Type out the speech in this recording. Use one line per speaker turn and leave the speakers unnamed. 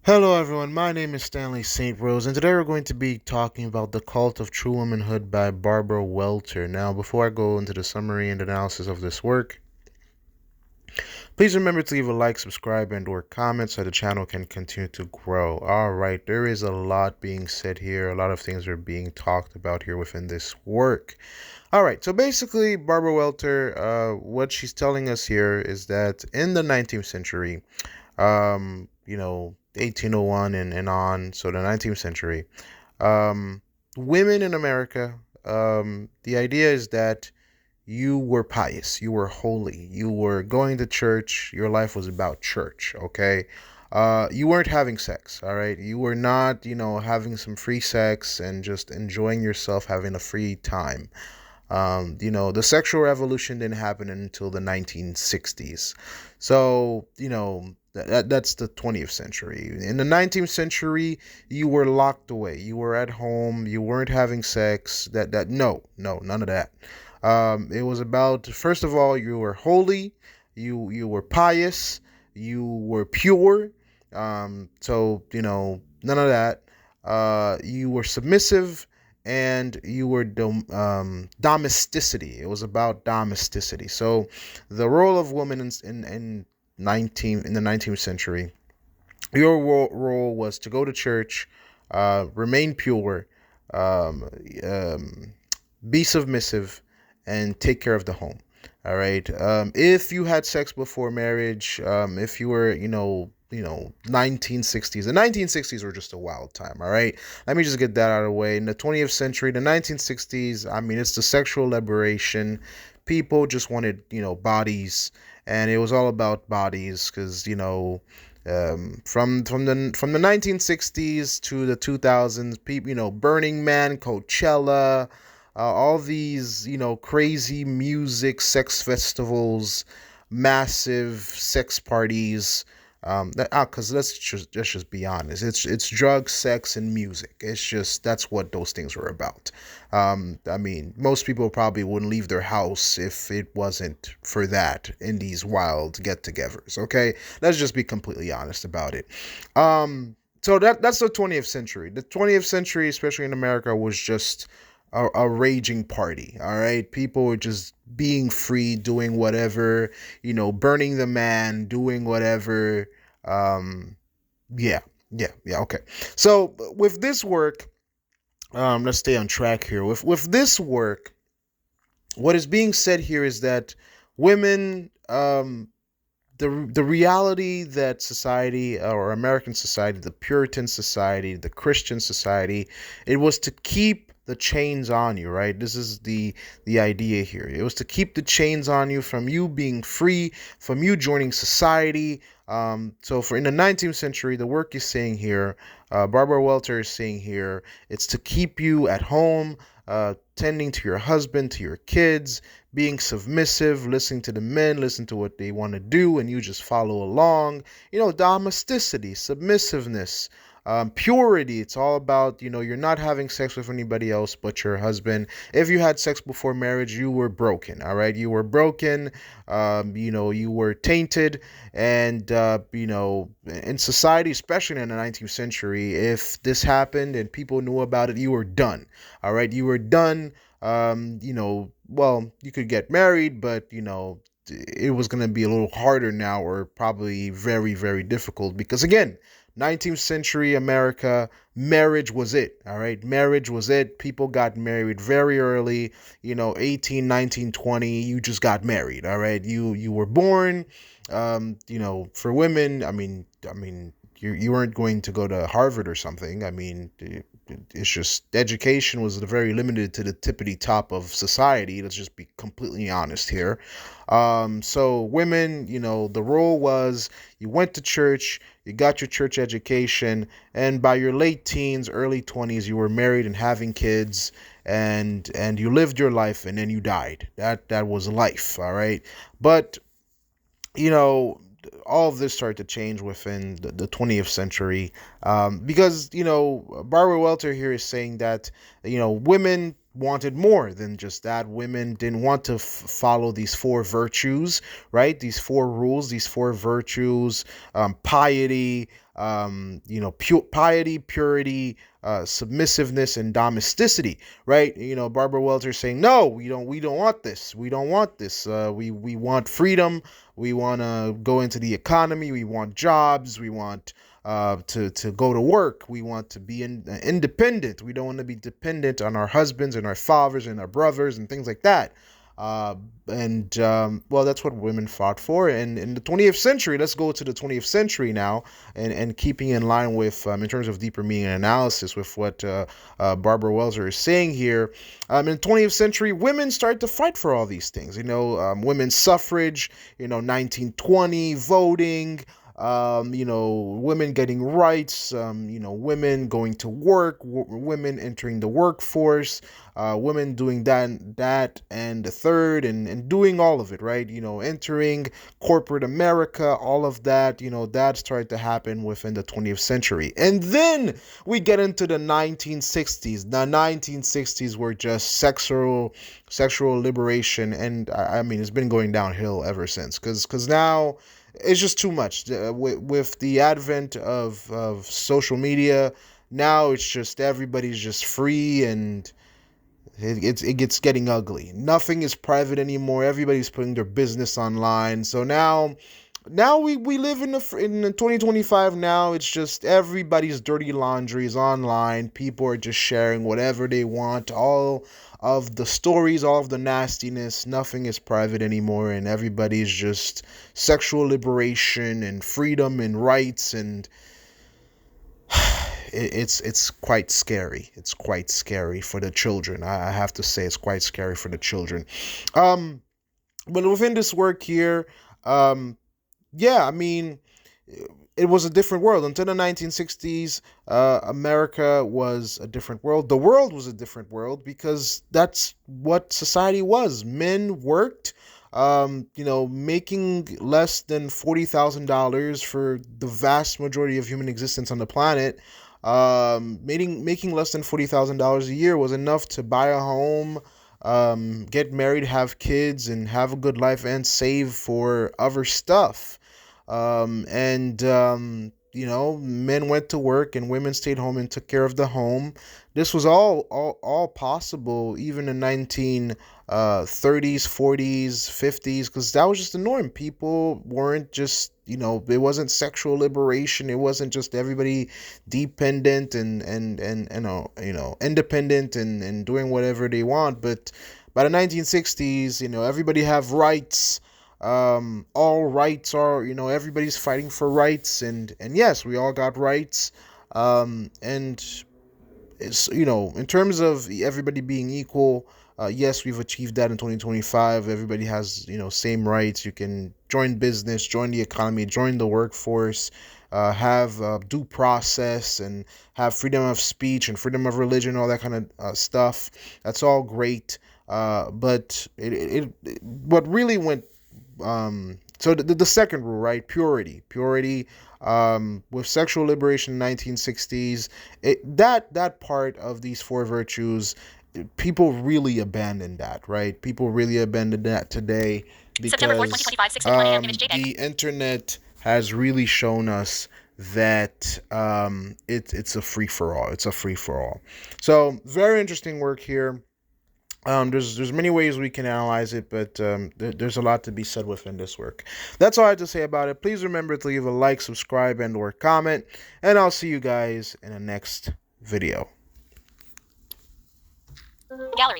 Hello, everyone. My name is Stanley St. Rose, and today we're going to be talking about The Cult of True Womanhood by Barbara Welter. Now, before I go into the summary and analysis of this work, please remember to leave a like, subscribe, and/or comment so the channel can continue to grow. All right, there is a lot being said here. A lot of things are being talked about here within this work. All right, so basically, Barbara Welter, what she's telling us here is that in the 19th century, 1801 and on, so the 19th century, um, women in America, the idea is that you were pious, you were holy, you were going to church, your life was about church, okay? You weren't having sex, all right? You were not, having some free sex and just enjoying yourself, having a free time. The sexual revolution didn't happen until the 1960s. So, that's the 20th century. In the 19th century, you were locked away. You were at home. You weren't having sex. No, none of that. It was about, first of all, you were holy, you were pious, you were pure. None of that. You were submissive, and you were domesticity. It was about domesticity. So the role of women in the 19th century, your role was to go to church, remain pure, um, um, be submissive, and take care of the home. All right. If you had sex before marriage, if you were, 1960s. The 1960s were just a wild time. All right. Let me just get that out of the way. In the 20th century, the 1960s, I mean, it's the sexual liberation. People just wanted, bodies, and it was all about bodies because, from the 1960s to the 2000s, people, Burning Man, Coachella, all these, crazy music, sex festivals, massive sex parties. Because let's just be honest, it's drugs, sex, and music. It's just that's what those things were about. I mean, most people probably wouldn't leave their house if it wasn't for that in these wild get-togethers. Okay, let's just be completely honest about it. So that's the 20th century. The 20th century, especially in America, was just a raging party. All right, people were just being free, doing whatever, burning the man, doing whatever. Um, yeah, yeah. Okay. So with this work, let's stay on track here. With this work, what is being said here is that women, the reality that society, or American society, the Puritan society, the Christian society, it was to keep the chains on you, right? This is the idea here. It was to keep the chains on you from you being free, from you joining society. So for in the 19th century, the work is saying here, Barbara Welter is saying here, it's to keep you at home, tending to your husband, to your kids, being submissive, listening to the men, listen to what they want to do, and you just follow along. Domesticity, submissiveness, purity. It's all about, you're not having sex with anybody else but your husband. If you had sex before marriage, you were broken, all right? You were broken, you were tainted, and, in society, especially in the 19th century, if this happened and people knew about it, you were done, all right? You were done. Well, you could get married, but it was going to be a little harder now, or probably very, very difficult, because again, 19th century America, marriage was it. All right, marriage was it. People got married very early. 18, 19, 20. You just got married. All right, you were born. For women, I mean, you weren't going to go to Harvard or something. I mean, it's just education was very limited to the tippity top of society. Let's just be completely honest here. So women, the role was you went to church, you got your church education, and by your late teens, early 20s, you were married and having kids, and you lived your life, and then you died. That was life, all right? But you know, all of this started to change within the 20th century, because, Barbara Welter here is saying that, women wanted more than just that. Women didn't want to follow these four virtues, right? These four rules, these four virtues, piety, piety, purity, submissiveness, and domesticity, right? Barbara Welter saying, no, we don't want this. We don't want this. We want freedom. We want to go into the economy. We want jobs. We want to go to work. We want to be independent. We don't want to be dependent on our husbands and our fathers and our brothers and things like that. Well, that's what women fought for. And in the 20th century, let's go to the 20th century now, and keeping in line with, in terms of deeper meaning and analysis, with what Barbara Welser is saying here. In the 20th century, women started to fight for all these things. Women's suffrage, 1920, voting, women getting rights, women going to work, women entering the workforce, women doing that and the third, and doing all of it, right? Entering corporate America, all of that, that started to happen within the 20th century. And then we get into the 1960s. The 1960s were just sexual liberation, and I mean, it's been going downhill ever since, because now it's just too much. With the advent of social media, now it's just everybody's just free, and it gets getting ugly. Nothing is private anymore. Everybody's putting their business online. So now we live in the 2025. Now it's just everybody's dirty laundry is online. People are just sharing whatever they want, all of the stories, all of the nastiness. Nothing is private anymore, and everybody's just sexual liberation and freedom and rights, and it's quite scary. It's quite scary for the children. I have to say, it's quite scary for the children. um but within this work here, yeah, I mean, it was a different world until the 1960s. America was a different world. The world was a different world, because that's what society was. Men worked, making less than $40,000 for the vast majority of human existence on the planet. Making less than $40,000 a year was enough to buy a home, get married, have kids, and have a good life, and save for other stuff. Men went to work and women stayed home and took care of the home. This was all possible even in 1930s, 40s, 50s, because that was just the norm. People weren't just, it wasn't sexual liberation. It wasn't just everybody dependent and independent and doing whatever they want. But by the 1960s, everybody have rights. All rights are, everybody's fighting for rights, and yes, we all got rights. And it's, in terms of everybody being equal, yes, we've achieved that in 2025. Everybody has, same rights. You can join business, join the economy, join the workforce, have due process, and have freedom of speech and freedom of religion, all that kind of stuff. That's all great. But what really went, so the second rule, right? Purity. With sexual liberation in 1960s, that part of these four virtues, people really abandoned that, right? People really abandoned that today,
September 4th,
because
2025, 6:21 a.m. Image JPEG.
the internet has really shown us that it's a free for all. It's a free for all. So very interesting work here. There's many ways we can analyze it, but there's a lot to be said within this work. That's all I have to say about it. Please remember to leave a like, subscribe, and/or comment, and I'll see you guys in the next video.
Gallery.